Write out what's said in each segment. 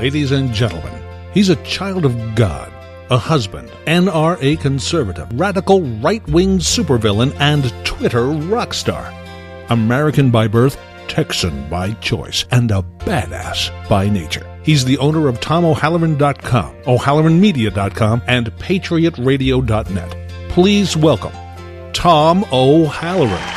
ladies and gentlemen. He's a child of God, a husband, NRA conservative, radical right-wing supervillain, and Twitter rock star. American by birth, Texan by choice, and a badass by nature. He's the owner of TomO'Halloran.com, O'HalloranMedia.com, and PatriotRadio.net. Please welcome Tom O'Halloran.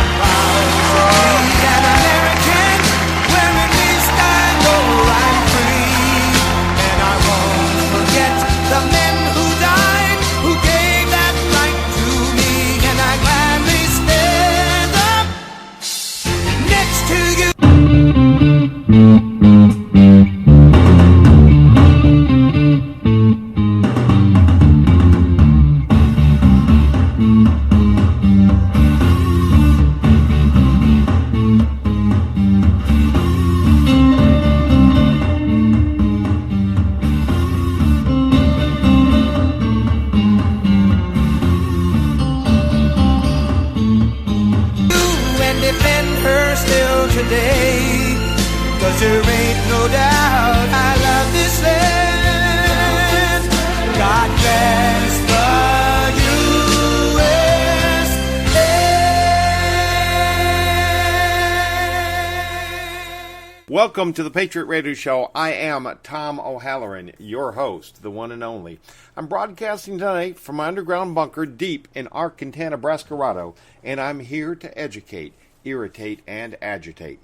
Welcome to the Patriot Radio Show. I am Tom O'Halloran, your host, the one and only. I'm broadcasting tonight from my underground bunker deep in Arkansas, Nebraska, and I'm here to educate, irritate, and agitate.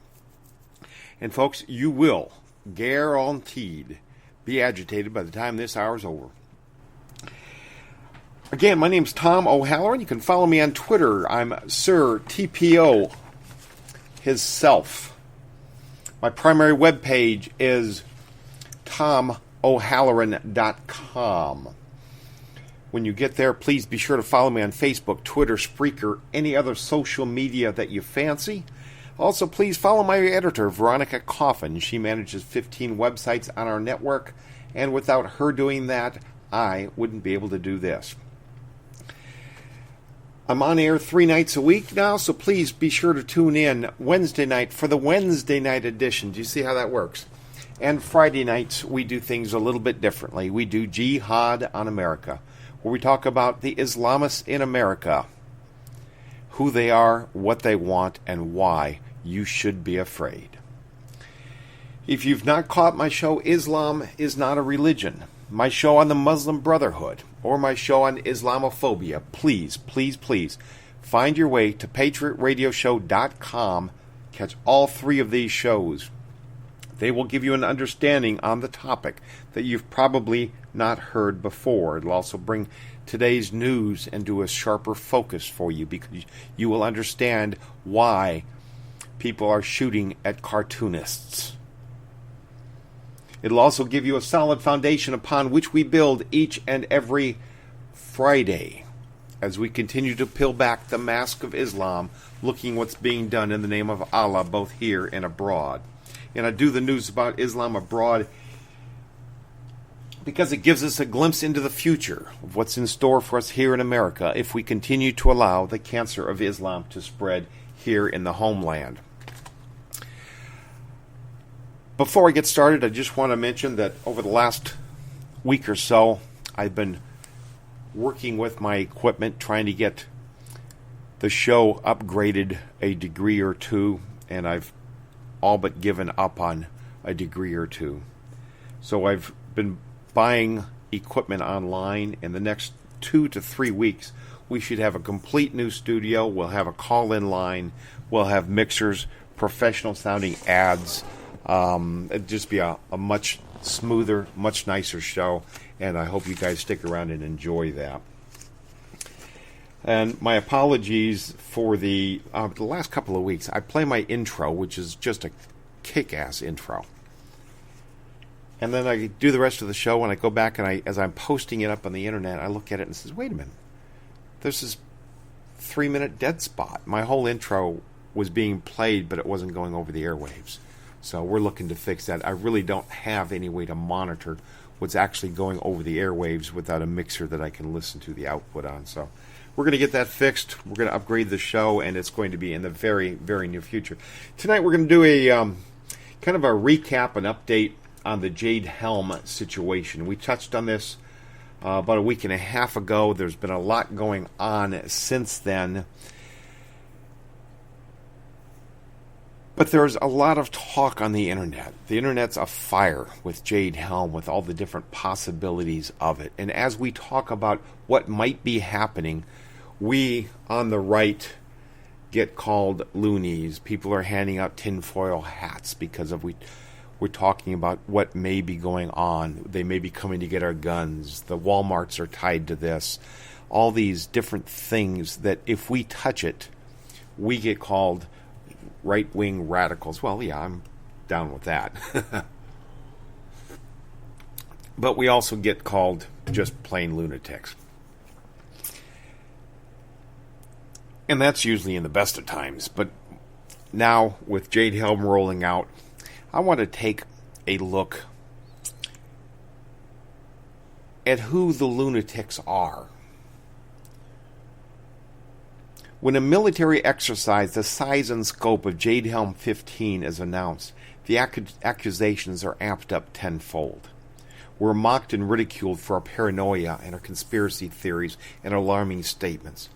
And folks, you will, guaranteed, be agitated by the time this hour's over. Again, my name's Tom O'Halloran. You can follow me on Twitter. I'm Sir TPO, his self. My primary webpage is TomO'Halloran.com. When you get there, please be sure to follow me on Facebook, Twitter, Spreaker, any other social media that you fancy. Also, please follow my editor, Veronica Coffin. She manages 15 websites on our network, and without her doing that, I wouldn't be able to do this. I'm on air 3 nights a week now, so please be sure to tune in Wednesday night for the Wednesday night edition. Do you see how that works? And Friday nights, we do things a little bit differently. We do Jihad on America, where we talk about the Islamists in America, who they are, what they want, and why you should be afraid. If you've not caught my show, Islam is Not a Religion, my show on the Muslim Brotherhood, or my show on Islamophobia, please, please, please find your way to PatriotRadioshow.com. Catch all 3 of these shows. They will give you an understanding on the topic that you've probably not heard before. It'll also bring today's news into a sharper focus for you, because you will understand why people are shooting at cartoonists. It'll also give you a solid foundation upon which we build each and every Friday as we continue to peel back the mask of Islam, looking what's being done in the name of Allah, both here and abroad. And I do the news about Islam abroad because it gives us a glimpse into the future of what's in store for us here in America if we continue to allow the cancer of Islam to spread here in the homeland. Before I get started, I just want to mention that over the last week or so, I've been working with my equipment, trying to get the show upgraded a degree or two, and I've all but given up on a degree or two. So I've been buying equipment online. In the next 2 to 3 weeks, we should have a complete new studio. We'll have a call-in line. We'll have mixers, professional-sounding ads. It'd just be a much smoother, much nicer show, and I hope you guys stick around and enjoy that. And my apologies for the last couple of weeks. I play my intro, which is just a kick-ass intro. And then I do the rest of the show, and I go back, and as I'm posting it up on the internet, I look at it and says, wait a minute. There's this 3-minute dead spot. My whole intro was being played, but it wasn't going over the airwaves. So we're looking to fix that. I really don't have any way to monitor what's actually going over the airwaves without a mixer that I can listen to the output on. So we're going to get that fixed. We're going to upgrade the show, and it's going to be in the very, very near future. Tonight we're going to do a kind of a recap, an update on the Jade Helm situation. We touched on this about a week and a half ago. There's been a lot going on since then. But there's a lot of talk on the internet. The internet's afire with Jade Helm, with all the different possibilities of it. And as we talk about what might be happening, we on the right get called loonies. People are handing out tinfoil hats because of we're talking about what may be going on. They may be coming to get our guns. The Walmarts are tied to this. All these different things that if we touch it, we get called right-wing radicals. Well, yeah, I'm down with that. But we also get called just plain lunatics. And that's usually in the best of times. But now, with Jade Helm rolling out, I want to take a look at who the lunatics are. When a military exercise the size and scope of Jade Helm 15 is announced, the accusations are amped up tenfold. We're mocked and ridiculed for our paranoia and our conspiracy theories and alarming statements.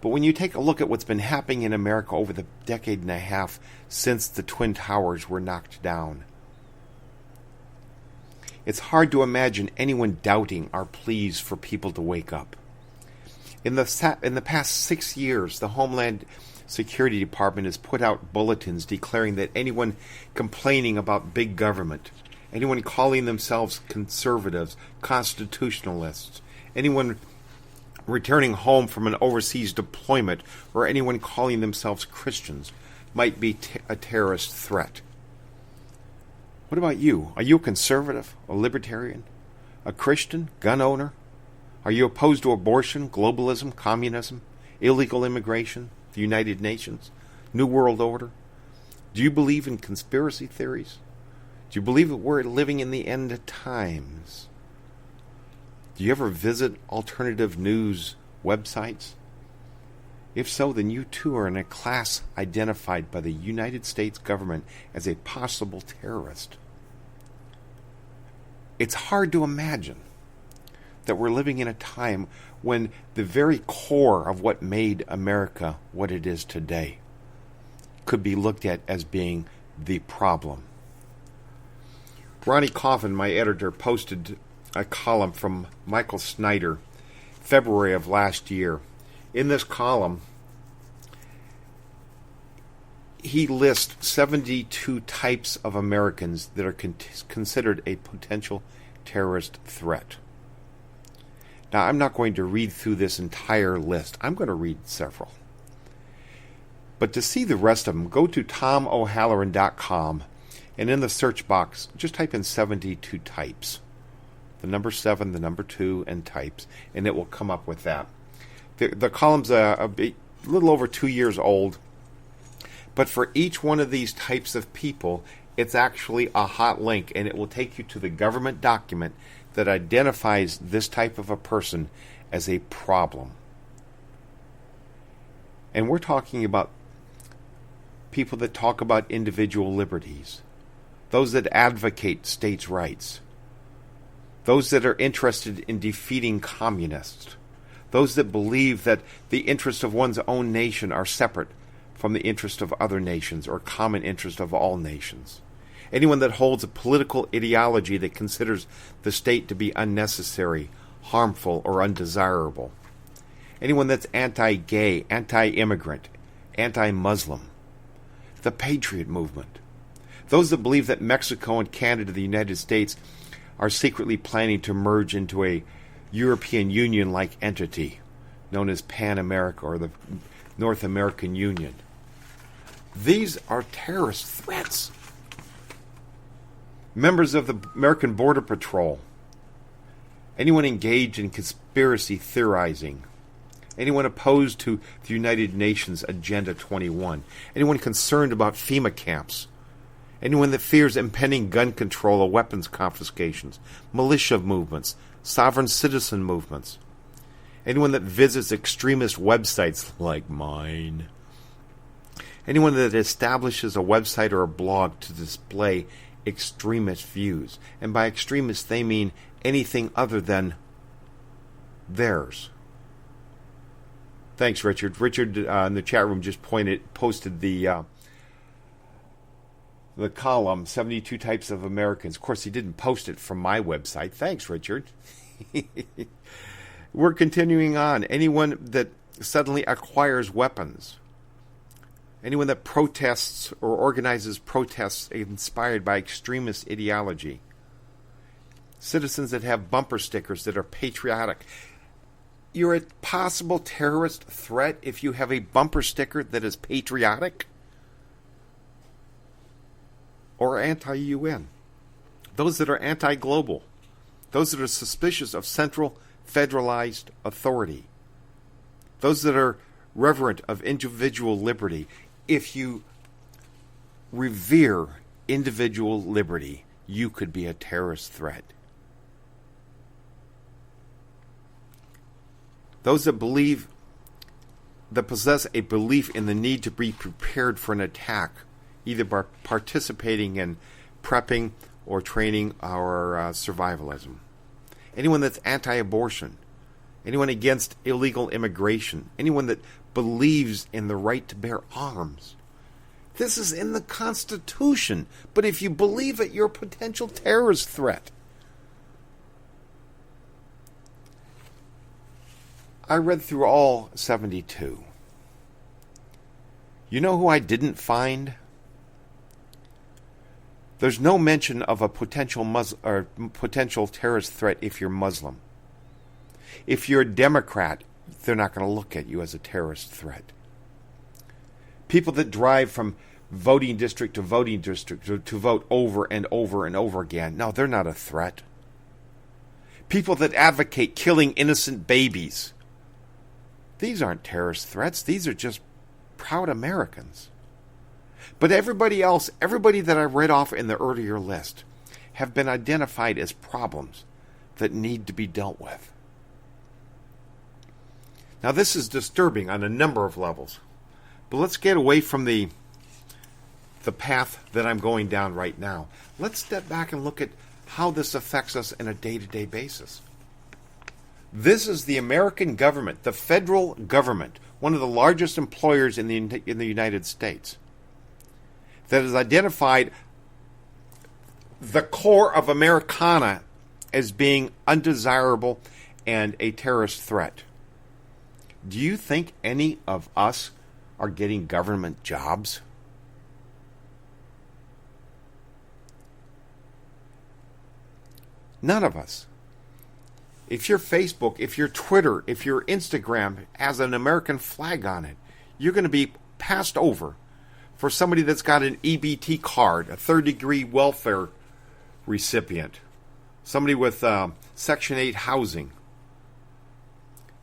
But when you take a look at what's been happening in America over the decade and a half since the Twin Towers were knocked down, it's hard to imagine anyone doubting our pleas for people to wake up. In the past 6 years, the Homeland Security Department has put out bulletins declaring that anyone complaining about big government, anyone calling themselves conservatives, constitutionalists, anyone returning home from an overseas deployment, or anyone calling themselves Christians might be a terrorist threat. What about you? Are you a conservative, a libertarian, a Christian, gun owner? Are you opposed to abortion, globalism, communism, illegal immigration, the United Nations, New World Order? Do you believe in conspiracy theories? Do you believe that we're living in the end of times? Do you ever visit alternative news websites? If so, then you too are in a class identified by the United States government as a possible terrorist. It's hard to imagine that we're living in a time when the very core of what made America what it is today could be looked at as being the problem. Ronnie Coffin, my editor, posted a column from Michael Snyder, February of last year. In this column, he lists 72 types of Americans that are considered a potential terrorist threat. Now, I'm not going to read through this entire list. I'm going to read several. But to see the rest of them, go to TomO'Halloran.com, and in the search box, just type in 72 types. The number 7, the number 2, and types, and it will come up with that. The column's a little over 2 years old, but for each one of these types of people, it's actually a hot link, and it will take you to the government document that identifies this type of a person as a problem. And we're talking about people that talk about individual liberties, those that advocate states' rights, those that are interested in defeating communists, those that believe that the interests of one's own nation are separate from the interest of other nations or common interest of all nations. Anyone that holds a political ideology that considers the state to be unnecessary, harmful, or undesirable. Anyone that's anti-gay, anti-immigrant, anti-Muslim. The Patriot movement. Those that believe that Mexico and Canada, the United States, are secretly planning to merge into a European Union-like entity known as Pan America or the North American Union. These are terrorist threats. Members of the American Border Patrol, anyone engaged in conspiracy theorizing, anyone opposed to the United Nations Agenda 21, anyone concerned about FEMA camps, anyone that fears impending gun control or weapons confiscations, militia movements, sovereign citizen movements, anyone that visits extremist websites like mine, anyone that establishes a website or a blog to display extremist views. And by extremists, they mean anything other than theirs. Thanks, Richard. Richard in the chat room just posted the column, 72 Types of Americans. Of course, he didn't post it from my website. Thanks, Richard. We're continuing on. Anyone that suddenly acquires weapons, anyone that protests or organizes protests inspired by extremist ideology, citizens that have bumper stickers that are patriotic. You're a possible terrorist threat if you have a bumper sticker that is patriotic or anti-UN. Those that are anti-global. Those that are suspicious of central federalized authority. Those that are reverent of individual liberty. If you revere individual liberty, you could be a terrorist threat. Those that possess a belief in the need to be prepared for an attack, either by participating in prepping or training or survivalism. Anyone that's anti-abortion. Anyone against illegal immigration. Anyone that believes in the right to bear arms. This is in the Constitution. But if you believe it, you're a potential terrorist threat. I read through all 72. You know who I didn't find? There's no mention of a potential terrorist threat if you're Muslim. If you're a Democrat, they're not going to look at you as a terrorist threat. People that drive from voting district to voting district to vote over and over and over again, no, they're not a threat. People that advocate killing innocent babies, these aren't terrorist threats. These are just proud Americans. But everybody else, everybody that I read off in the earlier list, have been identified as problems that need to be dealt with. Now, this is disturbing on a number of levels. But let's get away from the path that I'm going down right now. Let's step back and look at how this affects us on a day-to-day basis. This is the American government, the federal government, one of the largest employers in the United States, that has identified the core of Americana as being undesirable and a terrorist threat. Do you think any of us are getting government jobs? None of us. If your Facebook, if your Twitter, if your Instagram has an American flag on it, you're going to be passed over for somebody that's got an EBT card, a third-degree welfare recipient, somebody with Section 8 housing.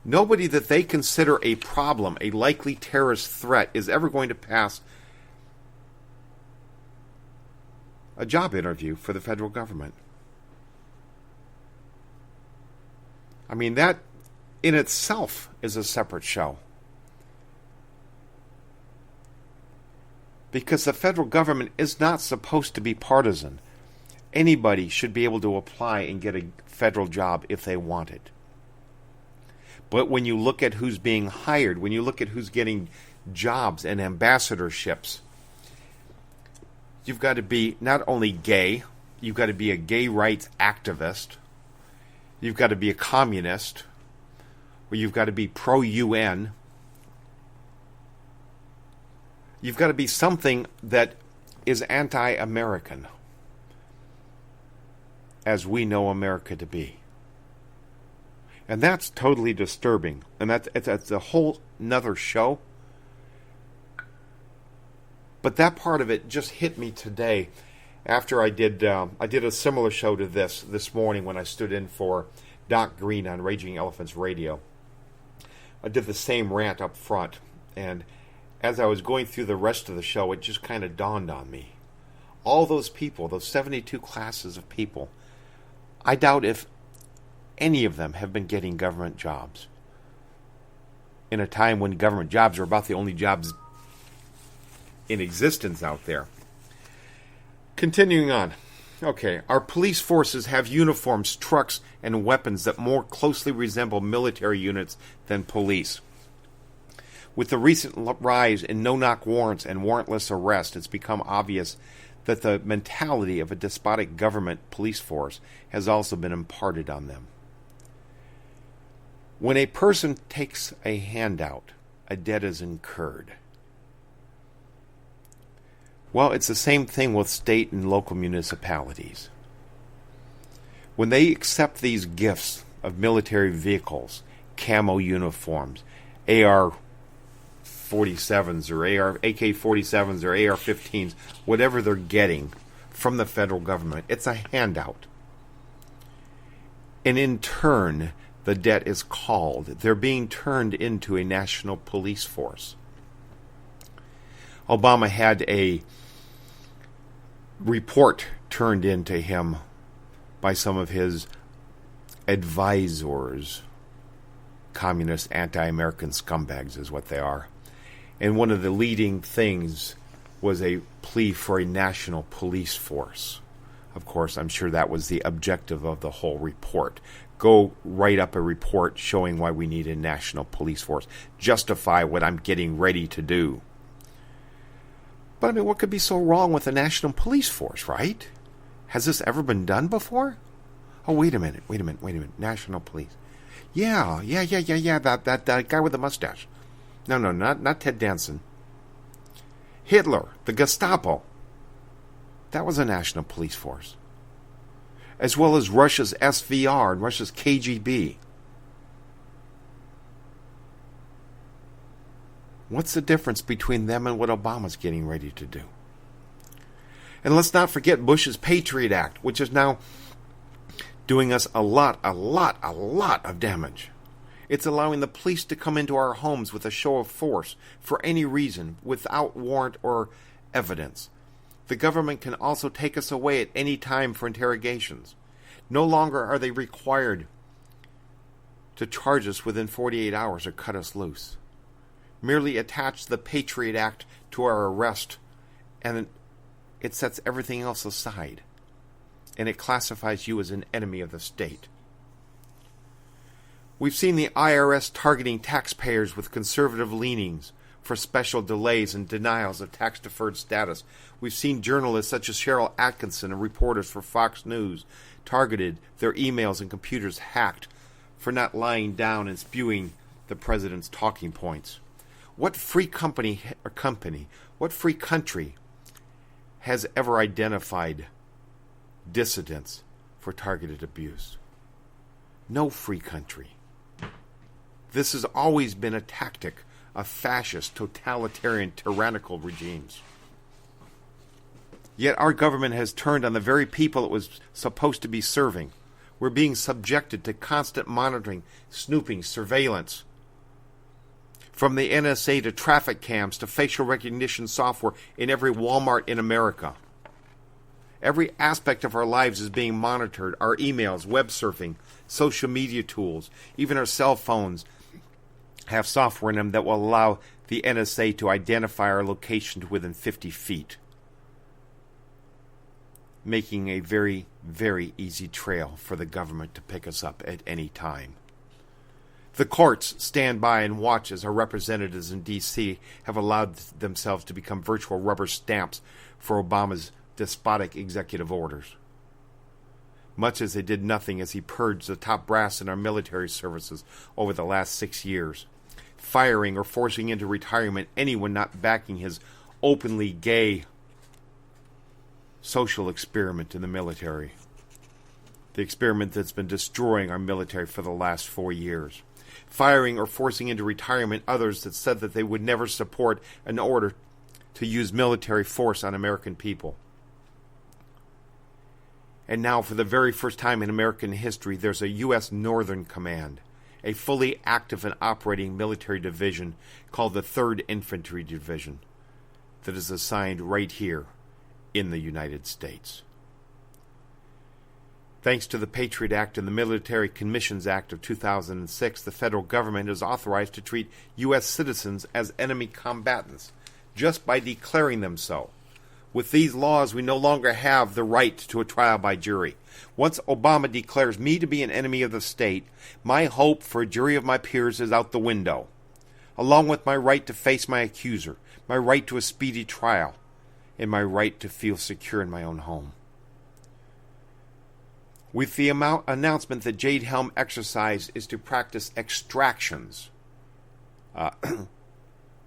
Nobody that they consider a problem, a likely terrorist threat, is ever going to pass a job interview for the federal government. I mean, that in itself is a separate show. Because the federal government is not supposed to be partisan. Anybody should be able to apply and get a federal job if they want it. But when you look at who's being hired, when you look at who's getting jobs and ambassadorships, you've got to be not only gay, you've got to be a gay rights activist, you've got to be a communist, or you've got to be pro-UN. You've got to be something that is anti-American, as we know America to be. And that's totally disturbing. And that's a whole nother show. But that part of it just hit me today after I did a similar show to this morning when I stood in for Doc Green on Raging Elephants Radio. I did the same rant up front, and as I was going through the rest of the show, it just kind of dawned on me. All those people, those 72 classes of people, I doubt if any of them have been getting government jobs in a time when government jobs are about the only jobs in existence out there. Continuing on. Okay, our police forces have uniforms, trucks, and weapons that more closely resemble military units than police. With the recent rise in no-knock warrants and warrantless arrest, it's become obvious that the mentality of a despotic government police force has also been imparted on them. When a person takes a handout, a debt is incurred. Well, it's the same thing with state and local municipalities. When they accept these gifts of military vehicles, camo uniforms, AR-47s or AK-47s or AR-15s, whatever they're getting from the federal government, it's a handout. And in turn, the debt is called. They're being turned into a national police force. Obama had a report turned into him by some of his advisors. Communist, anti-American scumbags is what they are. And one of the leading things was a plea for a national police force. Of course, I'm sure that was the objective of the whole report. Go write up a report showing why we need a national police force. Justify what I'm getting ready to do. But I mean, what could be so wrong with a national police force, right? Has this ever been done before? Oh, wait a minute. National police. Yeah. That guy with the mustache. No, not Ted Danson. Hitler, the Gestapo. That was a national police force. As well as Russia's SVR and Russia's KGB. What's the difference between them and what Obama's getting ready to do? And let's not forget Bush's Patriot Act, which is now doing us a lot of damage. It's allowing the police to come into our homes with a show of force for any reason, without warrant or evidence. The government can also take us away at any time for interrogations. No longer are they required to charge us within 48 hours or cut us loose. Merely attach the Patriot Act to our arrest, and it sets everything else aside. And it classifies you as an enemy of the state. We've seen the IRS targeting taxpayers with conservative leanings for special delays and denials of tax-deferred status. We've seen journalists such as Cheryl Atkinson and reporters for Fox News targeted, their emails and computers hacked for not lying down and spewing the president's talking points. What free what free country has ever identified dissidents for targeted abuse? No free country. This has always been a tactic of fascist, totalitarian, tyrannical regimes. Yet our government has turned on the very people it was supposed to be serving. We're being subjected to constant monitoring, snooping, surveillance. From the NSA to traffic cams to facial recognition software in every Walmart in America. Every aspect of our lives is being monitored. Our emails, web surfing, social media tools, even our cell phones have software in them that will allow the NSA to identify our location to within 50 feet. Making a very, very easy trail for the government to pick us up at any time. The courts stand by and watch as our representatives in D.C. have allowed themselves to become virtual rubber stamps for Obama's despotic executive orders. Much as they did nothing as he purged the top brass in our military services over the last 6 years, firing or forcing into retirement anyone not backing his openly gay social experiment in the military. The experiment that's been destroying our military for the last 4 years. Firing or forcing into retirement others that said that they would never support an order to use military force on American people. And now, for the very first time in American history, there's a U.S. Northern Command, a fully active and operating military division called the 3rd Infantry Division that is assigned right here in the United States. Thanks to the Patriot Act and the Military Commissions Act of 2006, the federal government is authorized to treat U.S. citizens as enemy combatants just by declaring them so, With these laws, we no longer have the right to a trial by jury. Once Obama declares me to be an enemy of the state, my hope for a jury of my peers is out the window, along with my right to face my accuser, my right to a speedy trial, and my right to feel secure in my own home. With the announcement that Jade Helm exercise is to practice extractions,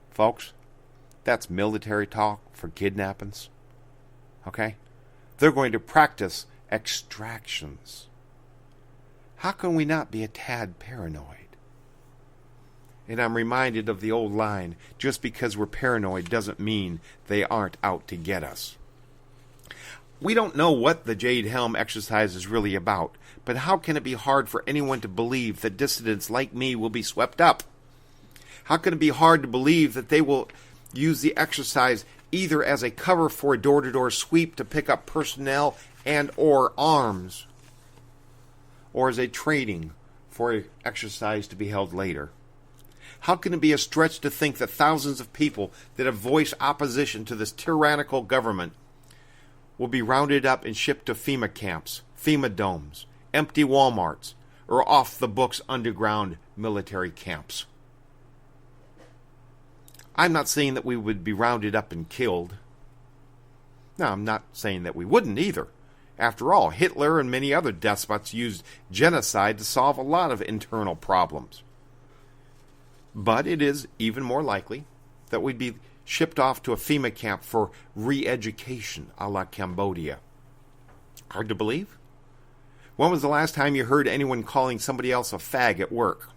folks, that's military talk for kidnappings. Okay? They're going to practice extractions. How can we not be a tad paranoid? And I'm reminded of the old line, just because we're paranoid doesn't mean they aren't out to get us. We don't know what the Jade Helm exercise is really about, but how can it be hard for anyone to believe that dissidents like me will be swept up? How can it be hard to believe that they will use the exercise either as a cover for a door-to-door sweep to pick up personnel and or arms, or as a training for an exercise to be held later? How can it be a stretch to think that thousands of people that have voiced opposition to this tyrannical government will be rounded up and shipped to FEMA camps, FEMA domes, empty Walmarts, or off-the-books underground military camps? I'm not saying that we would be rounded up and killed. No, I'm not saying that we wouldn't either. After all, Hitler and many other despots used genocide to solve a lot of internal problems. But it is even more likely that we'd be shipped off to a FEMA camp for re-education a la Cambodia. Hard to believe? When was the last time you heard anyone calling somebody else a fag at work?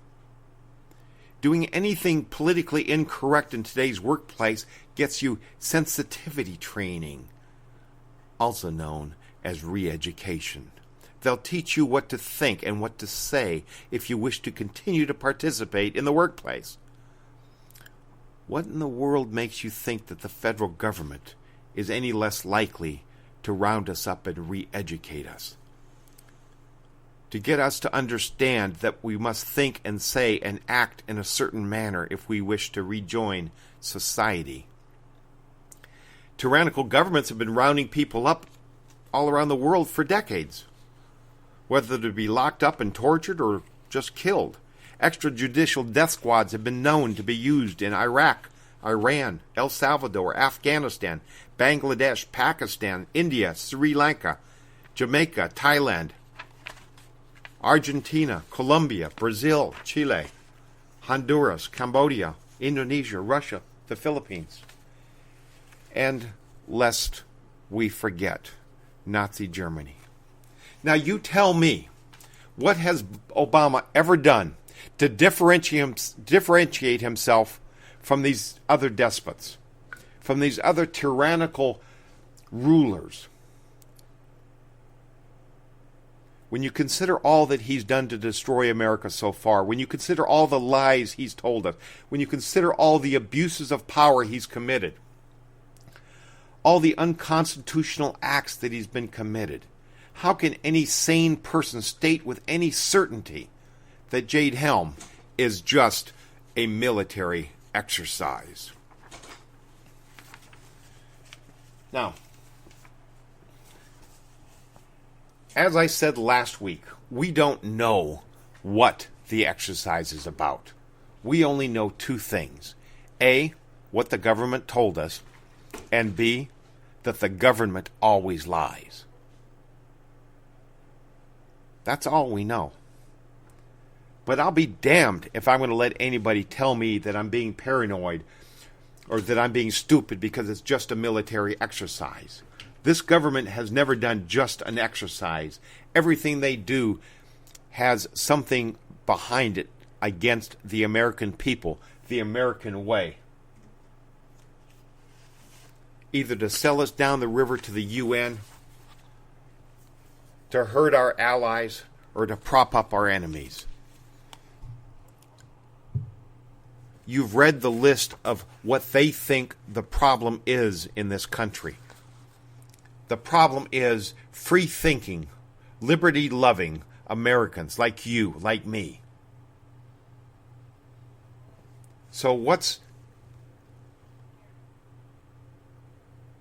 Doing anything politically incorrect in today's workplace gets you sensitivity training, also known as re-education. They'll teach you what to think and what to say if you wish to continue to participate in the workplace. What in the world makes you think that the federal government is any less likely to round us up and re-educate us? To get us to understand that we must think and say and act in a certain manner if we wish to rejoin society. Tyrannical governments have been rounding people up all around the world for decades, whether to be locked up and tortured or just killed. Extrajudicial death squads have been known to be used in Iraq, Iran, El Salvador, Afghanistan, Bangladesh, Pakistan, India, Sri Lanka, Jamaica, Thailand, Argentina, Colombia, Brazil, Chile, Honduras, Cambodia, Indonesia, Russia, the Philippines. And lest we forget, Nazi Germany. Now you tell me, what has Obama ever done to differentiate himself from these other despots, from these other tyrannical rulers? When you consider all that he's done to destroy America so far, when you consider all the lies he's told us, when you consider all the abuses of power he's committed, all the unconstitutional acts that he's been committed, how can any sane person state with any certainty that Jade Helm is just a military exercise? Now, as I said last week, we don't know what the exercise is about. We only know two things. A, what the government told us, and B, that the government always lies. That's all we know. But I'll be damned if I'm going to let anybody tell me that I'm being paranoid or that I'm being stupid because it's just a military exercise. This government has never done just an exercise. Everything they do has something behind it against the American people, the American way. Either to sell us down the river to the UN, to hurt our allies, or to prop up our enemies. You've read the list of what they think the problem is in this country. The problem is free-thinking, liberty-loving Americans like you, like me. So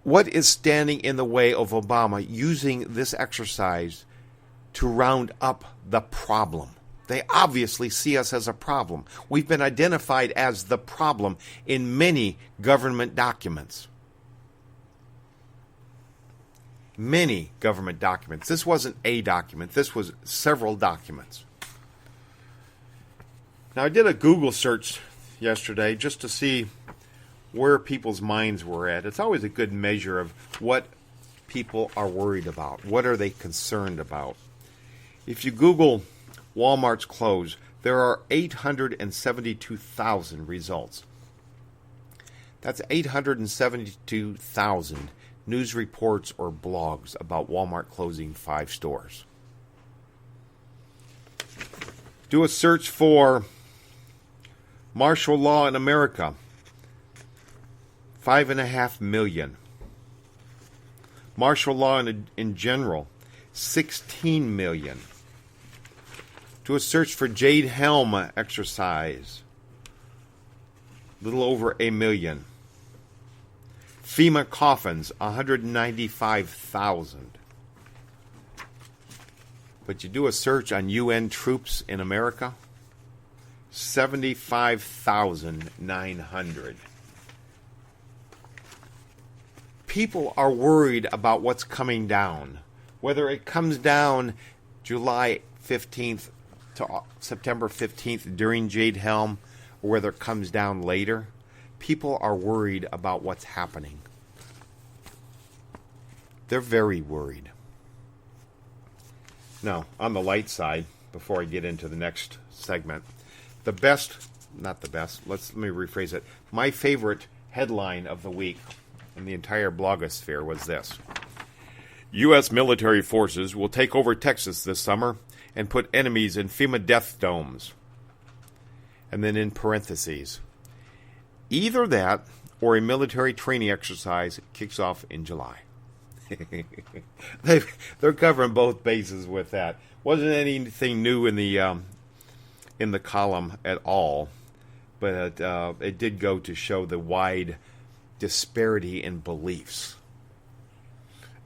What is standing in the way of Obama using this exercise to round up the problem? They obviously see us as a problem. We've been identified as the problem in many government documents. Many government documents. This wasn't a document. This was several documents. Now, I did a Google search yesterday just to see where people's minds were at. It's always a good measure of what people are worried about. What are they concerned about? If you Google Walmart's close, there are 872,000 results. That's 872,000 news reports or blogs about Walmart closing 5 stores. Do a search for martial law in America. 5.5 million. Martial law in general, 16 million. Do a search for Jade Helm exercise. A little over 1 million. FEMA coffins, 195,000. But you do a search on UN troops in America, 75,900. People are worried about what's coming down. Whether it comes down July 15th to September 15th during Jade Helm, or whether it comes down later, people are worried about what's happening. They're very worried. Now, on the light side, before I get into the next segment, let me rephrase it. My favorite headline of the week in the entire blogosphere was this: U.S. military forces will take over Texas this summer and put enemies in FEMA death domes. And then in parentheses, either that or a military training exercise kicks off in July. They're covering both bases with that. Wasn't anything new in the column at all, but it did go to show the wide disparity in beliefs.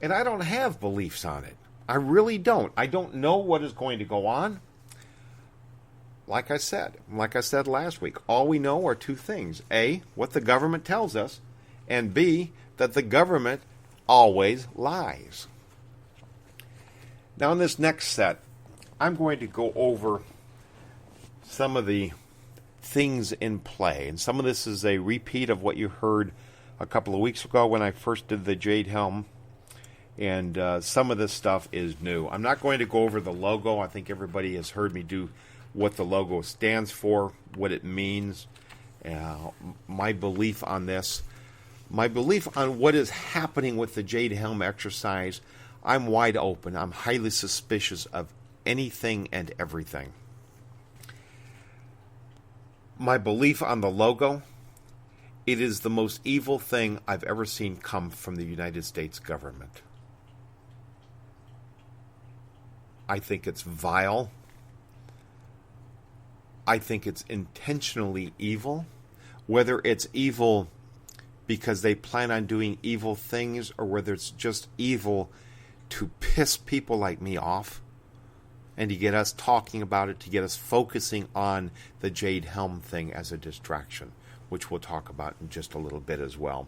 And I don't have beliefs on it. I really don't. I don't know what is going to go on. Like I said last week, all we know are two things. A, what the government tells us, and B, that the government always lies. Now in this next set, I'm going to go over some of the things in play. And some of this is a repeat of what you heard a couple of weeks ago when I first did the Jade Helm. And some of this stuff is new. I'm not going to go over the logo. I think everybody has heard me do what the logo stands for, what it means, my belief on this. My belief on what is happening with the Jade Helm exercise, I'm wide open. I'm highly suspicious of anything and everything. My belief on the logo, it is the most evil thing I've ever seen come from the United States government. I think it's vile. I think it's intentionally evil. Whether it's evil because they plan on doing evil things, or whether it's just evil to piss people like me off and to get us talking about it, to get us focusing on the Jade Helm thing as a distraction, which we'll talk about in just a little bit as well.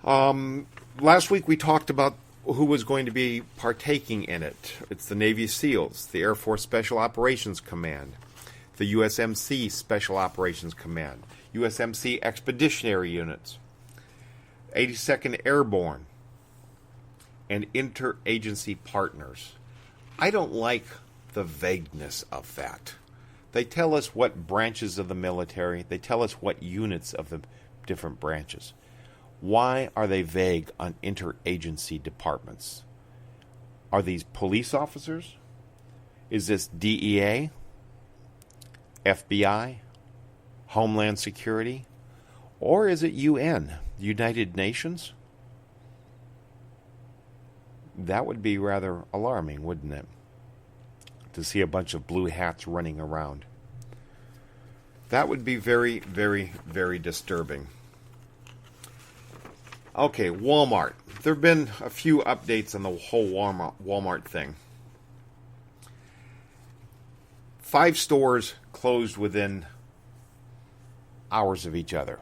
Last week we talked about who was going to be partaking in it. It's the Navy SEALs, the Air Force Special Operations Command, the USMC Special Operations Command, USMC Expeditionary Units, 82nd Airborne, and interagency partners. I don't like the vagueness of that. They tell us what branches of the military, they tell us what units of the different branches. Why are they vague on interagency departments? Are these police officers? Is this DEA? FBI? Homeland Security? Or is it UN, United Nations? That would be rather alarming, wouldn't it? To see a bunch of blue hats running around. That would be very, very, very disturbing. Okay, Walmart. There have been a few updates on the whole Walmart thing. 5 stores closed within hours of each other.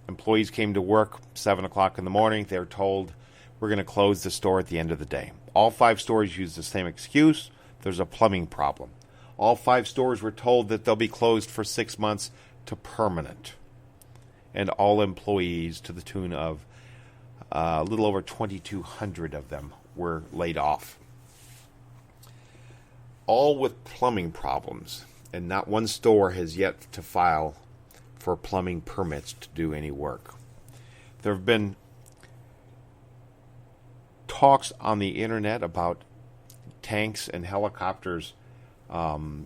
Employees came to work 7 o'clock in the morning. They were told, we're going to close the store at the end of the day. All 5 stores used the same excuse. There's a plumbing problem. All 5 stores were told that they'll be closed for 6 months to permanent. And all employees, to the tune of a little over 2,200 of them, were laid off. All with plumbing problems. And not one store has yet to file for plumbing permits to do any work. There have been talks on the internet about tanks and helicopters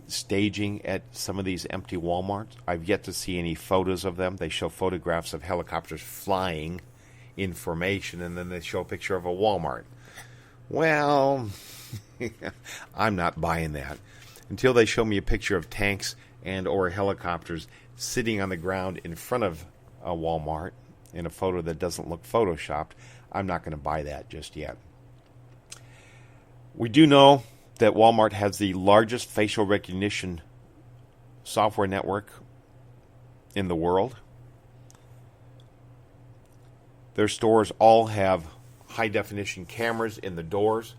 staging at some of these empty Walmarts. I've yet to see any photos of them. They show photographs of helicopters flying in formation, and then they show a picture of a Walmart. Well, I'm not buying that. Until they show me a picture of tanks and or helicopters sitting on the ground in front of a Walmart in a photo that doesn't look photoshopped, I'm not going to buy that just yet. We do know that Walmart has the largest facial recognition software network in the world. Their stores all have high-definition cameras in the doors.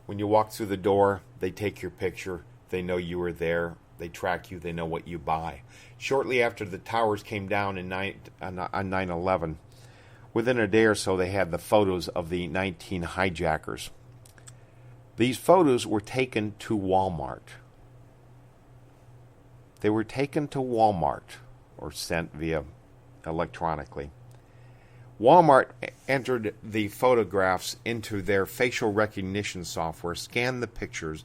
When you walk through the door, they take your picture. They know you were there. They track you. They know what you buy. Shortly after the towers came down on 9/11, within a day or so, they had the photos of the 19 hijackers. These photos were taken to Walmart. They were taken to Walmart or sent via electronically. Walmart entered the photographs into their facial recognition software, scanned the pictures,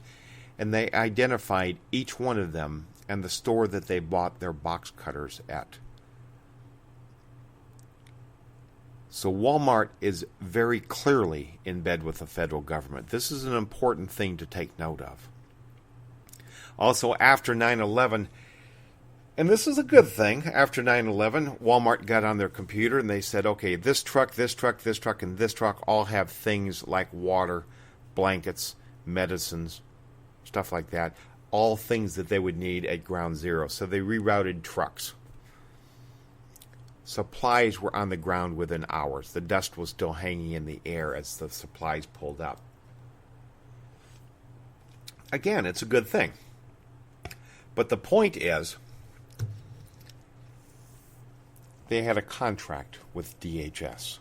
and they identified each one of them and the store that they bought their box cutters at. So Walmart is very clearly in bed with the federal government. This is an important thing to take note of. Also, after 9/11, and this is a good thing, after 9/11, Walmart got on their computer and they said, okay, this truck, this truck, this truck, and this truck all have things like water, blankets, medicines, stuff like that, all things that they would need at ground zero. So they rerouted trucks. Supplies were on the ground within hours. The dust was still hanging in the air as the supplies pulled up. Again, it's a good thing. But the point is, they had a contract with DHS.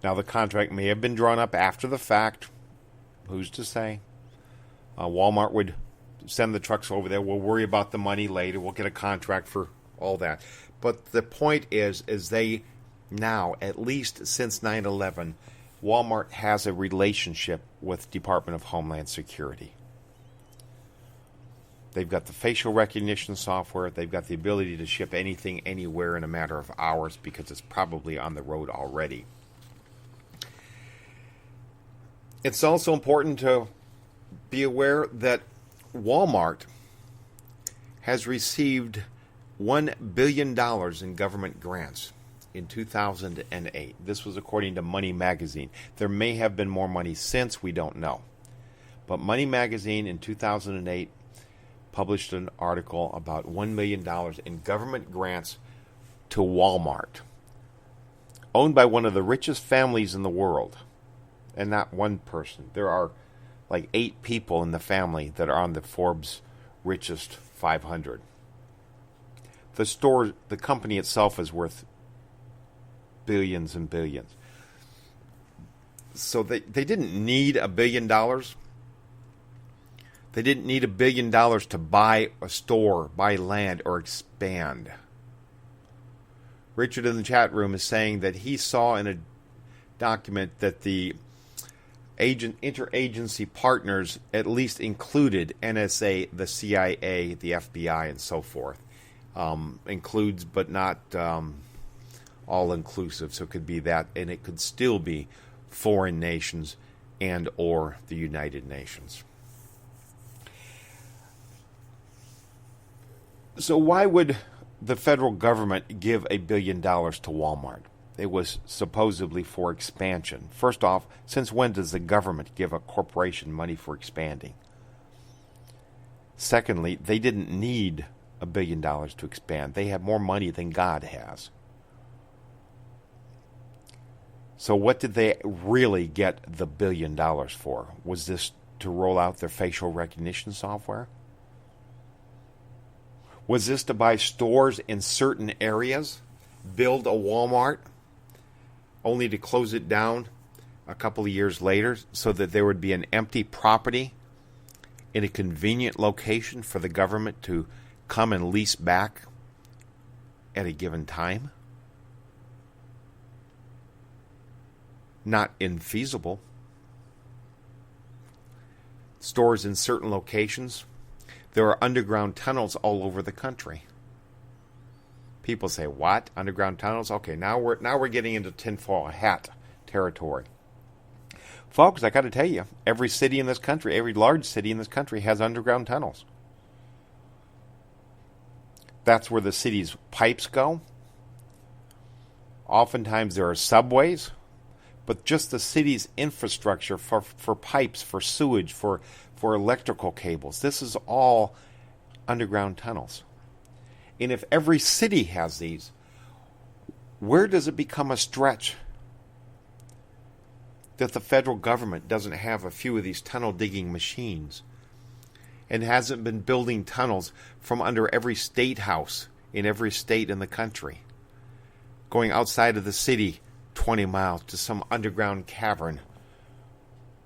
Now, the contract may have been drawn up after the fact. Who's to say? Walmart would send the trucks over there. We'll worry about the money later. We'll get a contract for all that. But the point is they now, at least since 9/11, Walmart has a relationship with Department of Homeland Security. They've got the facial recognition software. They've got the ability to ship anything, anywhere in a matter of hours because it's probably on the road already. It's also important to be aware that Walmart has received $1 billion in government grants in 2008. This was according to Money Magazine. There may have been more money since, we don't know. But Money Magazine in 2008 published an article about $1 million in government grants to Walmart, owned by one of the richest families in the world. And not one person. There are like 8 people in the family that are on the Forbes richest 500. The company itself is worth billions and billions. So they didn't need $1 billion. They didn't need $1 billion to buy a store, buy land, or expand. Richard in the chat room is saying that he saw in a document that the interagency partners at least included NSA, the CIA, the FBI, and so forth. Includes, but not all-inclusive. So it could be that, and it could still be foreign nations and or the United Nations. So why would the federal government give $1 billion to Walmart? it was supposedly for expansion. First off, since when does the government give a corporation money for expanding? Secondly, they didn't need $1 billion to expand. They have more money than God has. So what did they really get the $1 billion for? Was this to roll out their facial recognition software? Was this to buy stores in certain areas? Build a Walmart, only to close it down a couple of years later so that there would be an empty property in a convenient location for the government to come and lease back at a given time? Not infeasible. Stores in certain locations. There are underground tunnels all over the country. People say, what? Underground tunnels? Okay, now we're getting into tinfoil hat territory. Folks, I got to tell you, every city in this country, every large city in this country has underground tunnels. That's where the city's pipes go. Oftentimes there are subways, but just the city's infrastructure for pipes, for sewage, for electrical cables. This is all underground tunnels. And if every city has these, where does it become a stretch that the federal government doesn't have a few of these tunnel digging machines and hasn't been building tunnels from under every state house in every state in the country, going outside of the city 20 miles to some underground cavern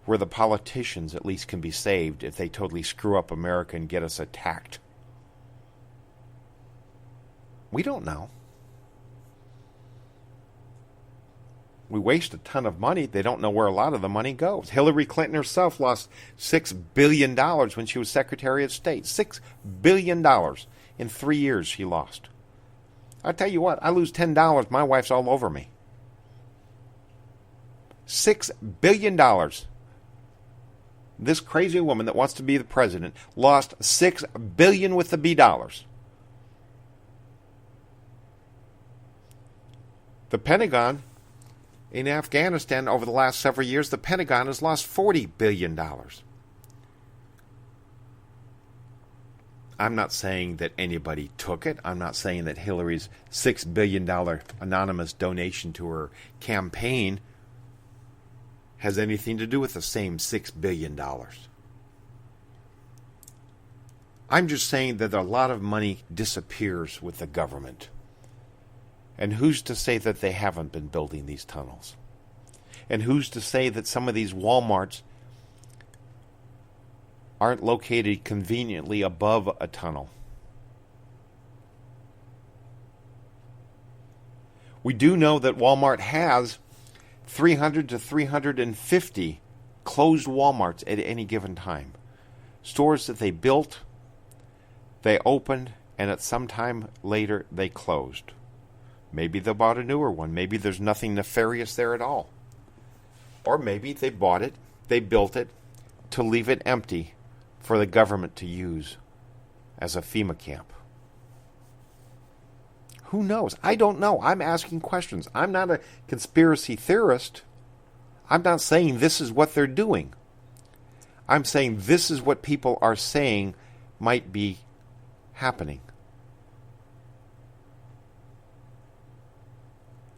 where the politicians at least can be saved if they totally screw up America and get us attacked? We don't know. We waste a ton of money. They don't know where a lot of the money goes. Hillary Clinton herself lost $6 billion when she was Secretary of State. $6 billion in 3 years she lost. I tell you what, I lose $10, my wife's all over me. $6 billion. This crazy woman that wants to be the president lost $6 billion with the B dollars. The Pentagon in Afghanistan over the last several years, the Pentagon has lost $40 billion. I'm not saying that anybody took it. I'm not saying that Hillary's $6 billion anonymous donation to her campaign has anything to do with the same $6 billion. I'm just saying that a lot of money disappears with the government. And who's to say that they haven't been building these tunnels? And who's to say that some of these Walmarts aren't located conveniently above a tunnel? We do know that Walmart has 300 to 350 closed Walmarts at any given time. Stores that they built, they opened, and at some time later they closed. Maybe they bought a newer one. Maybe there's nothing nefarious there at all. Or maybe they bought it, they built it, to leave it empty for the government to use as a FEMA camp. Who knows? I don't know. I'm asking questions. I'm not a conspiracy theorist. I'm not saying this is what they're doing. I'm saying this is what people are saying might be happening.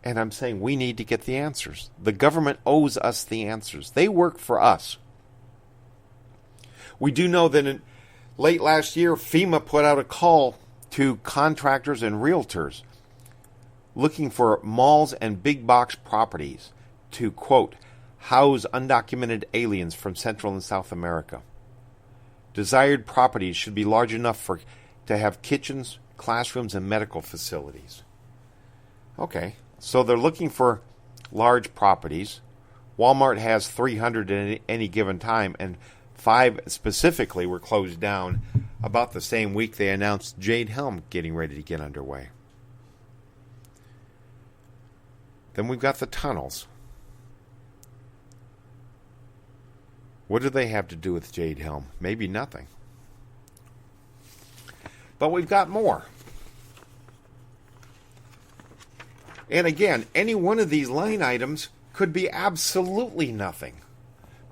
And I'm saying we need to get the answers. The government owes us the answers. They work for us. We do know that in late last year, FEMA put out a call to contractors and realtors looking for malls and big box properties to, quote, house undocumented aliens from Central and South America. Desired properties should be large enough to have kitchens, classrooms, and medical facilities. Okay. So they're looking for large properties. Walmart has 300 at any given time, and 5 specifically were closed down about the same week they announced Jade Helm getting ready to get underway. Then we've got the tunnels. What do they have to do with Jade Helm? Maybe nothing. But we've got more. And again, any one of these line items could be absolutely nothing.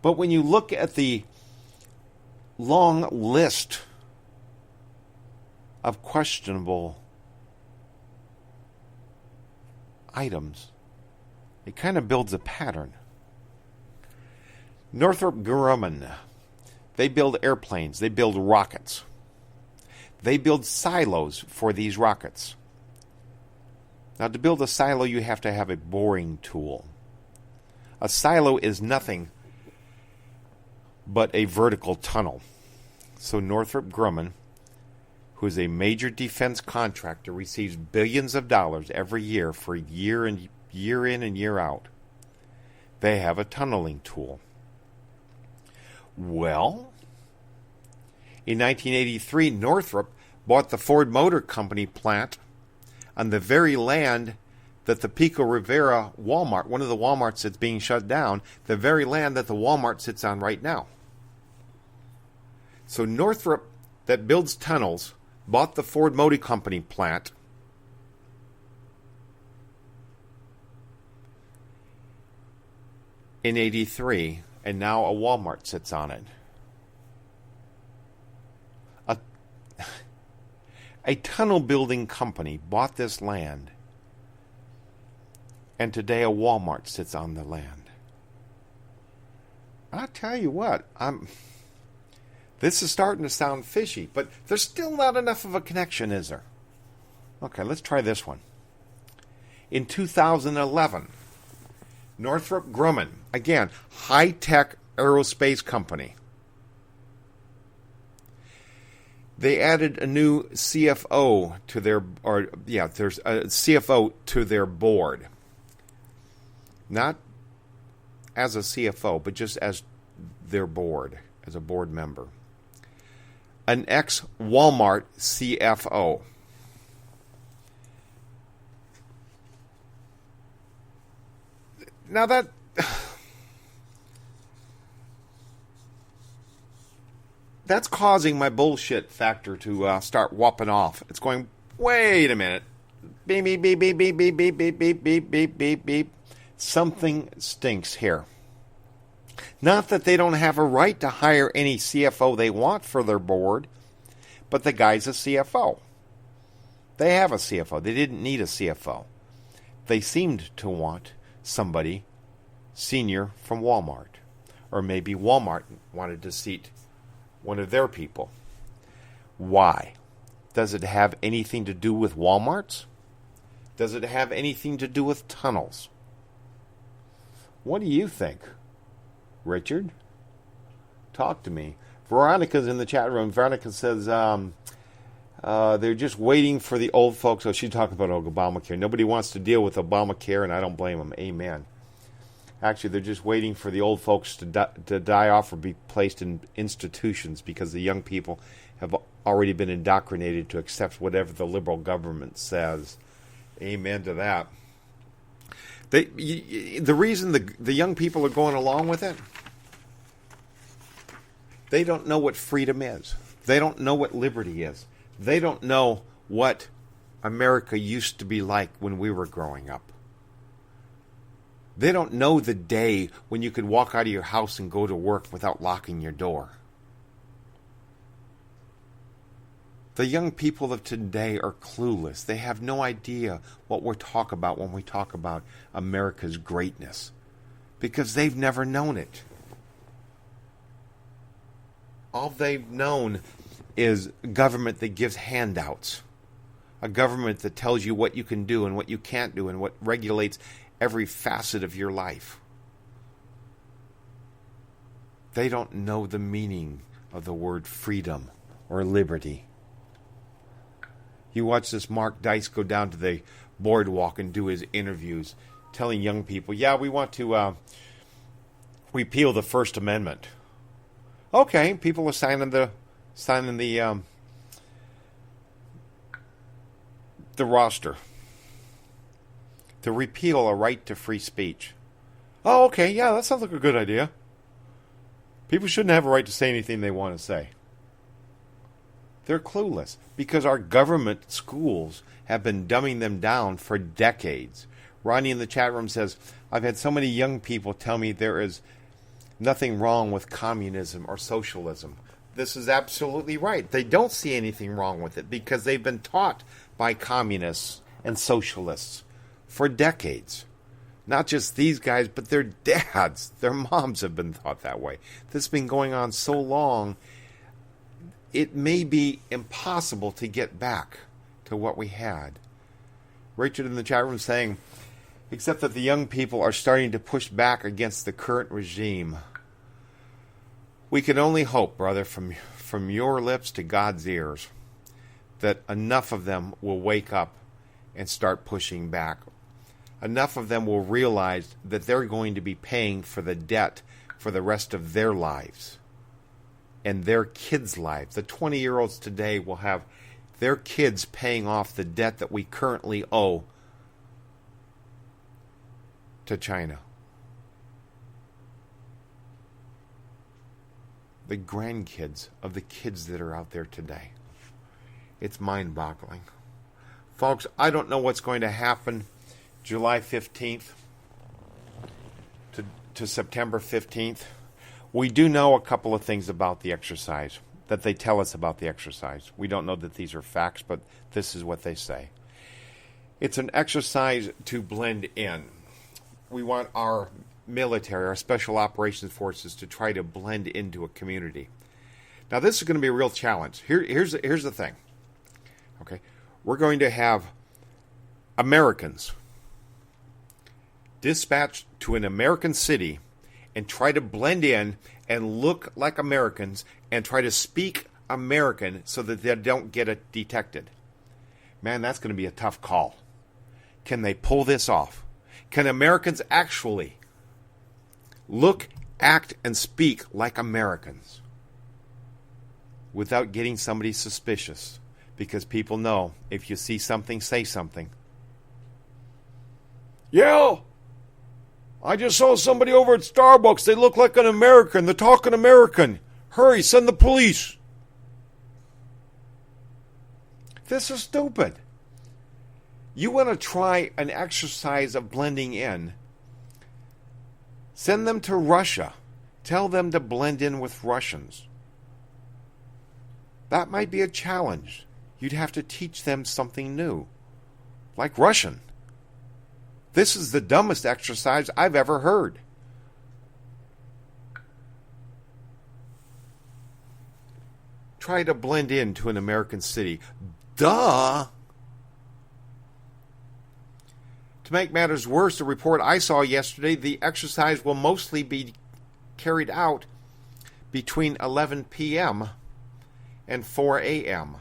But when you look at the long list of questionable items, it kind of builds a pattern. Northrop Grumman, they build airplanes, they build rockets. They build silos for these rockets. Now, to build a silo, you have to have a boring tool. A silo is nothing but a vertical tunnel. So Northrop Grumman, who is a major defense contractor, receives billions of dollars every year for year in and year out. They have a tunneling tool. Well, in 1983, Northrop bought the Ford Motor Company plant on the very land that the Pico Rivera Walmart, one of the Walmarts that's being shut down, the very land that the Walmart sits on right now. So Northrop, that builds tunnels, bought the Ford Motor Company plant in 83, and now a Walmart sits on it. A tunnel building company bought this land, and today a Walmart sits on the land. I tell you what, this is starting to sound fishy, but there's still not enough of a connection, is there? Okay, let's try this one. In 2011, Northrop Grumman, again, high-tech aerospace company, they added a new CFO to their, there's a CFO to their board. Not as a CFO, but just as their board, as a board member. An ex-Walmart CFO. Now that's causing my bullshit factor to start whopping off. It's going, wait a minute. Beep, beep, beep, beep, beep, beep, beep, beep, beep, beep, beep, beep, beep. Something stinks here. Not that they don't have a right to hire any CFO they want for their board, but the guy's a CFO. They have a CFO. They didn't need a CFO. They seemed to want somebody senior from Walmart. Or maybe Walmart wanted to seat one of their people. Why? Does it have anything to do with Walmarts? Does it have anything to do with tunnels? What do you think? Richard? Talk to me. Veronica's in the chat room. Veronica says they're just waiting for the old folks. Oh, she's talking about Obamacare. Nobody wants to deal with Obamacare, and I don't blame them. Amen. Actually, they're just waiting for the old folks to die off or be placed in institutions because the young people have already been indoctrinated to accept whatever the liberal government says. Amen to that. The reason the young people are going along with it, they don't know what freedom is. They don't know what liberty is. They don't know what America used to be like when we were growing up. They don't know the day when you could walk out of your house and go to work without locking your door. The young people of today are clueless. They have no idea what we talk about when we talk about America's greatness, because they've never known it. All they've known is a government that gives handouts, a government that tells you what you can do and what you can't do and what regulates every facet of your life. They don't know the meaning of the word freedom or liberty. You watch this Mark Dice go down to the boardwalk and do his interviews, telling young people, yeah, we want to repeal the First Amendment. Okay, people are signing the roster to repeal a right to free speech. Oh, okay, yeah, that sounds like a good idea. People shouldn't have a right to say anything they want to say. They're clueless because our government schools have been dumbing them down for decades. Ronnie in the chat room says, I've had so many young people tell me there is nothing wrong with communism or socialism. This is absolutely right. They don't see anything wrong with it because they've been taught by communists and socialists for decades. Not just these guys, but their dads, their moms have been taught that way. This has been going on so long, it may be impossible to get back to what we had. Richard in the chat room saying, except that the young people are starting to push back against the current regime. We can only hope, brother, from your lips to God's ears, that enough of them will wake up and start pushing back. Enough of them will realize that they're going to be paying for the debt for the rest of their lives and their kids' lives. The 20-year-olds today will have their kids paying off the debt that we currently owe to China. The grandkids of the kids that are out there today. It's mind-boggling. Folks, I don't know what's going to happen July 15th to September 15th. We do know a couple of things about the exercise, that they tell us about the exercise. We don't know that these are facts, but this is what they say. It's an exercise to blend in. We want our military, our special operations forces, to try to blend into a community. Now, this is going to be a real challenge. Here's the thing. Okay, we're going to have Americans dispatched to an American city and try to blend in and look like Americans and try to speak American so that they don't get it detected. Man, that's going to be a tough call. Can they pull this off? Can Americans actually look, act, and speak like Americans without getting somebody suspicious? Because people know if you see something, say something. Yeah, I just saw somebody over at Starbucks. They look like an American. They're talking American. Hurry, send the police. This is stupid. You want to try an exercise of blending in? Send them to Russia. Tell them to blend in with Russians. That might be a challenge. You'd have to teach them something new, like Russian. This is the dumbest exercise I've ever heard. Try to blend into an American city. Duh! To make matters worse, a report I saw yesterday, the exercise will mostly be carried out between 11 p.m. and 4 a.m.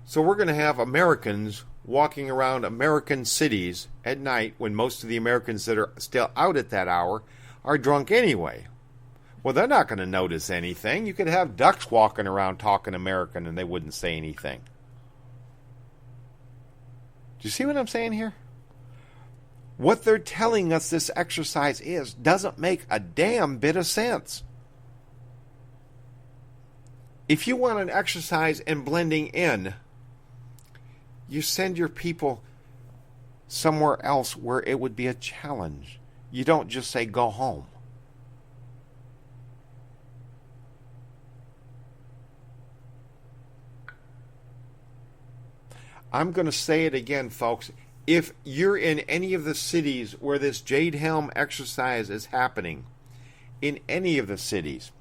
So we're going to have Americans walking around American cities at night when most of the Americans that are still out at that hour are drunk anyway. Well, they're not going to notice anything. You could have ducks walking around talking American and they wouldn't say anything. Do you see what I'm saying here? What they're telling us this exercise is doesn't make a damn bit of sense. If you want an exercise in blending in, you send your people somewhere else where it would be a challenge. You don't just say, go home. I'm going to say it again, folks. If you're in any of the cities where this Jade Helm exercise is happening, in any of the cities,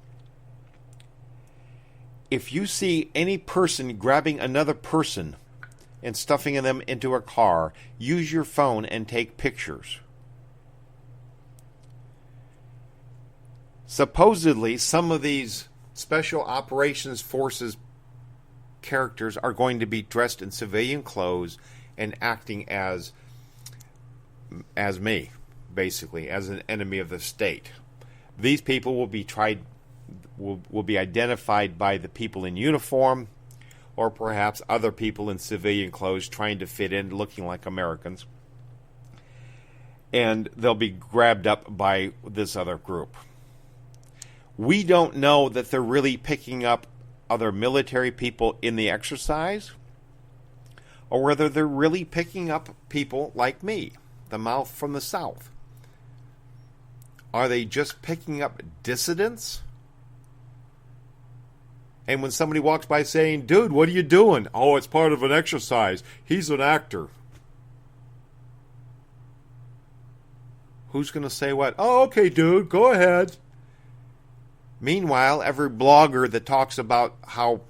if you see any person grabbing another person and stuffing them into a car, use your phone and take pictures. Supposedly, some of these special operations forces characters are going to be dressed in civilian clothes and acting as me, basically, as an enemy of the state. These people will be will be identified by the people in uniform, or perhaps other people in civilian clothes trying to fit in, looking like Americans. And they'll be grabbed up by this other group. We don't know that they're really picking up other military people in the exercise, or whether they're really picking up people like me, the mouth from the South. Are they just picking up dissidents? And when somebody walks by saying, dude, what are you doing? Oh, it's part of an exercise. He's an actor. Who's going to say what? Oh, okay, dude, go ahead. Meanwhile, every blogger that talks about how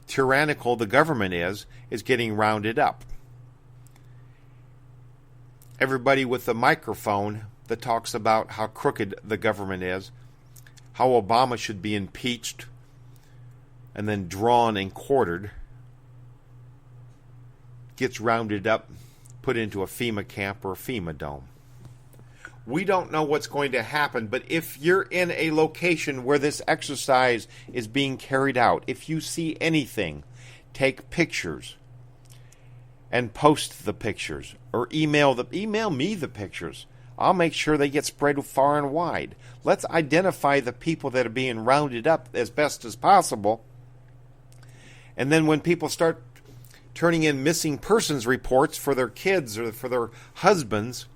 tyrannical the government is getting rounded up. Everybody with a microphone that talks about how crooked the government is, how Obama should be impeached and then drawn and quartered, gets rounded up, put into a FEMA camp or a FEMA dome. We don't know what's going to happen, but if you're in a location where this exercise is being carried out, if you see anything, take pictures and post the pictures or email me the pictures. I'll make sure they get spread far and wide. Let's identify the people that are being rounded up as best as possible. And then when people start turning in missing persons reports for their kids or for their husbands,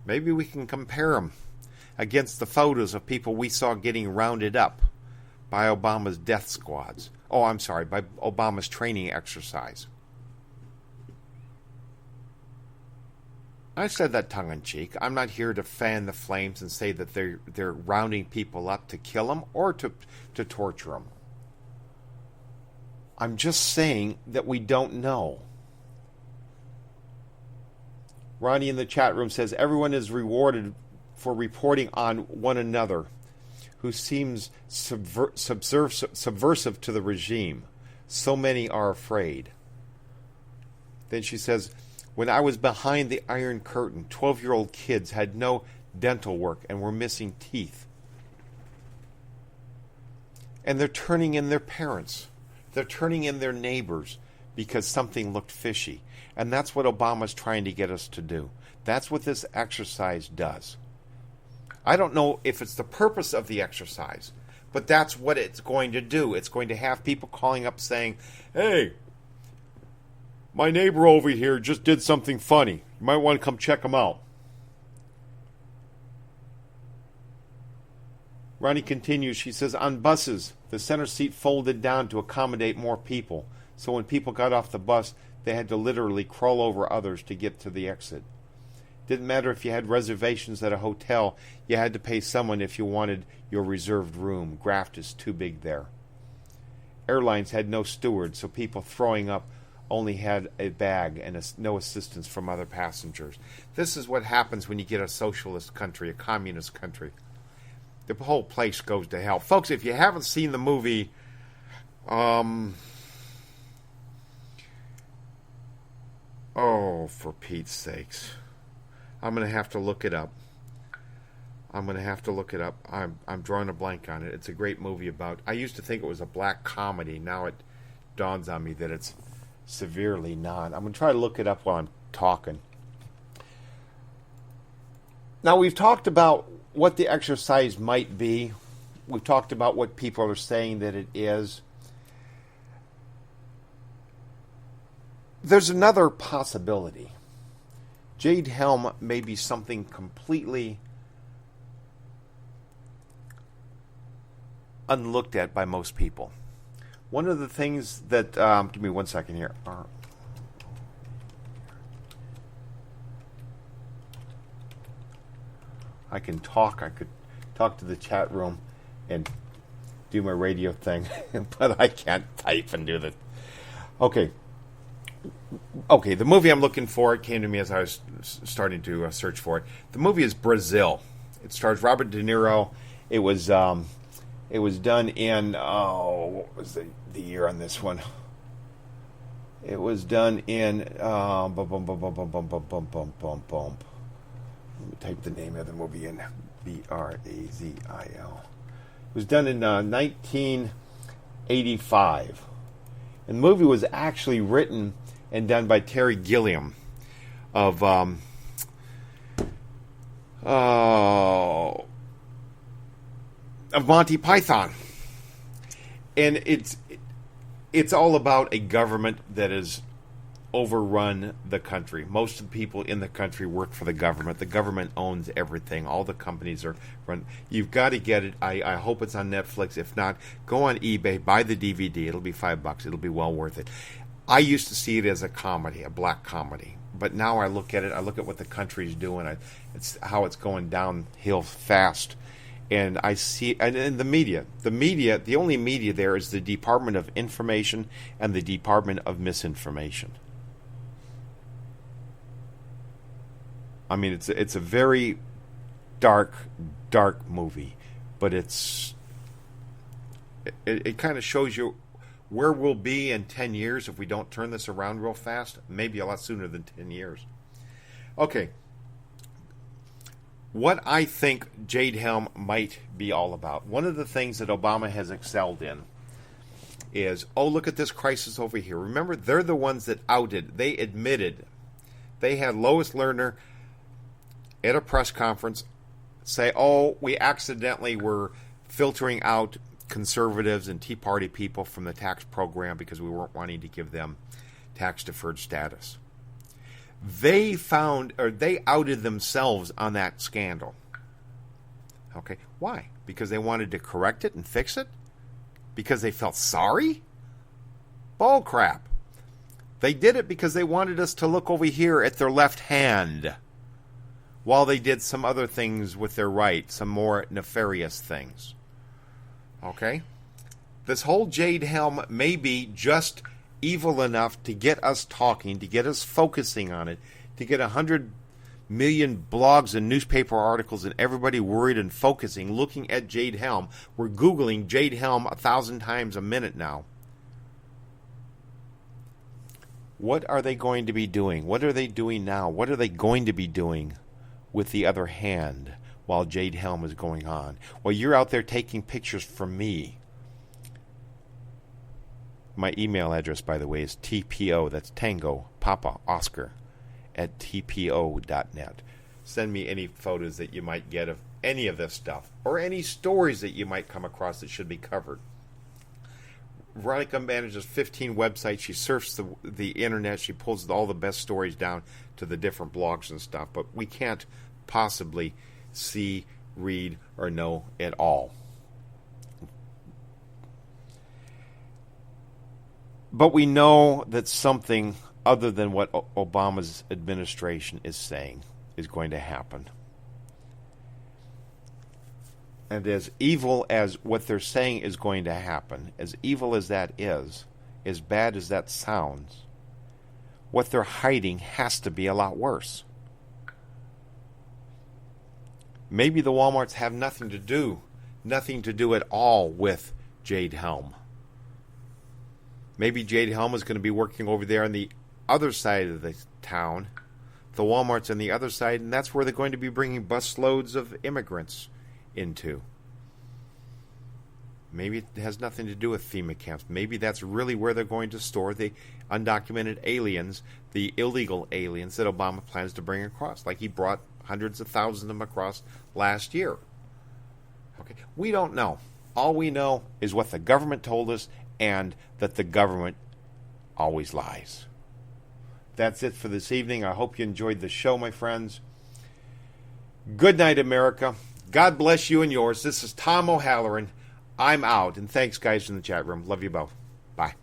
maybe we can compare them against the photos of people we saw getting rounded up by Obama's death squads. Oh, I'm sorry, by Obama's training exercise. I said that tongue-in-cheek. I'm not here to fan the flames and say that they're rounding people up to kill them or to torture them. I'm just saying that we don't know. Ronnie in the chat room says, everyone is rewarded for reporting on one another who seems subversive to the regime. So many are afraid. Then she says, when I was behind the Iron Curtain, 12-year-old kids had no dental work and were missing teeth. And they're turning in their parents. They're turning in their neighbors because something looked fishy. And that's what Obama's trying to get us to do. That's what this exercise does. I don't know if it's the purpose of the exercise, but that's what it's going to do. It's going to have people calling up saying, hey, my neighbor over here just did something funny. You might want to come check him out. Ronnie continues, she says, on buses, the center seat folded down to accommodate more people. So when people got off the bus, they had to literally crawl over others to get to the exit. Didn't matter if you had reservations at a hotel, you had to pay someone if you wanted your reserved room. Graft is too big there. Airlines had no steward, so people throwing up only had a bag and no assistance from other passengers. This is what happens when you get a socialist country, a communist country. The whole place goes to hell. Folks, if you haven't seen the movie, oh, for Pete's sakes. I'm going to have to look it up. I'm drawing a blank on it. It's a great movie about... I used to think it was a black comedy. Now it dawns on me that it's severely not. I'm going to try to look it up while I'm talking. Now, we've talked about what the exercise might be. We've talked about what people are saying that it is. There's another possibility. Jade Helm may be something completely unlooked at by most people. One of the things that... give me 1 second here. I can talk. I could talk to the chat room and do my radio thing, but I can't type and do that. Okay, the movie I'm looking for, it came to me as I was starting to search for it. The movie is Brazil. It stars Robert De Niro. It was done in, what was the year on this one? It was done in, Let me type the name of the movie in. Brazil. It was done in 1985. And the movie was actually written and done by Terry Gilliam of Monty Python. And it's all about a government that is overrun the country. Most of the people in the country work for the government. The government owns everything. All the companies are run. You've got to get it. I hope it's on Netflix. If not, go on eBay, buy the DVD. It'll be $5. It'll be well worth it. I used to see it as a comedy, a black comedy. But now I look at it. I look at what the country's doing. It's how it's going downhill fast. And I see, and the media, the only media there is the Department of Information and the Department of Misinformation. I mean, it's a very dark movie, but it kind of shows you where we'll be in 10 years if we don't turn this around real fast. Maybe a lot sooner than 10 years. Okay. What I think Jade Helm might be all about. One of the things that Obama has excelled in is, look at this crisis over here. Remember, they're the ones that outed. They admitted. They had Lois Lerner at a press conference say, we accidentally were filtering out conservatives and Tea Party people from the tax program because we weren't wanting to give them tax-deferred status. They outed themselves on that scandal. Okay, why? Because they wanted to correct it and fix it? Because they felt sorry? Bull crap. They did it because they wanted us to look over here at their left hand while they did some other things with their right, some more nefarious things. Okay? This whole Jade Helm may be just evil enough to get us talking, to get us focusing on it, to get 100 million blogs and newspaper articles and everybody worried and focusing, looking at Jade Helm. We're Googling Jade Helm 1,000 times a minute now. What are they going to be doing? What are they doing now? What are they going to be doing with the other hand while Jade Helm is going on? Well, you're out there taking pictures from me. My email address, by the way, is TPO. That's Tango Papa Oscar at TPO.net. Send me any photos that you might get of any of this stuff or any stories that you might come across that should be covered. Veronica manages 15 websites. She surfs the internet. She pulls all the best stories down to the different blogs and stuff. But we can't possibly see, read, or know it all. But we know that something other than what Obama's administration is saying is going to happen. And as evil as what they're saying is going to happen, as evil as that is, as bad as that sounds, what they're hiding has to be a lot worse. Maybe the Walmarts have nothing to do at all with Jade Helm. Maybe Jade Helm is going to be working over there on the other side of the town. The Walmart's on the other side, and that's where they're going to be bringing busloads of immigrants into. Maybe it has nothing to do with FEMA camps. Maybe that's really where they're going to store the undocumented aliens, the illegal aliens that Obama plans to bring across, like he brought hundreds of thousands of them across last year. Okay, we don't know. All we know is what the government told us, and that the government always lies. That's it for this evening. I hope you enjoyed the show, my friends. Good night, America. God bless you and yours. This is Tom O'Halloran. I'm out. And thanks, guys, in the chat room. Love you both. Bye.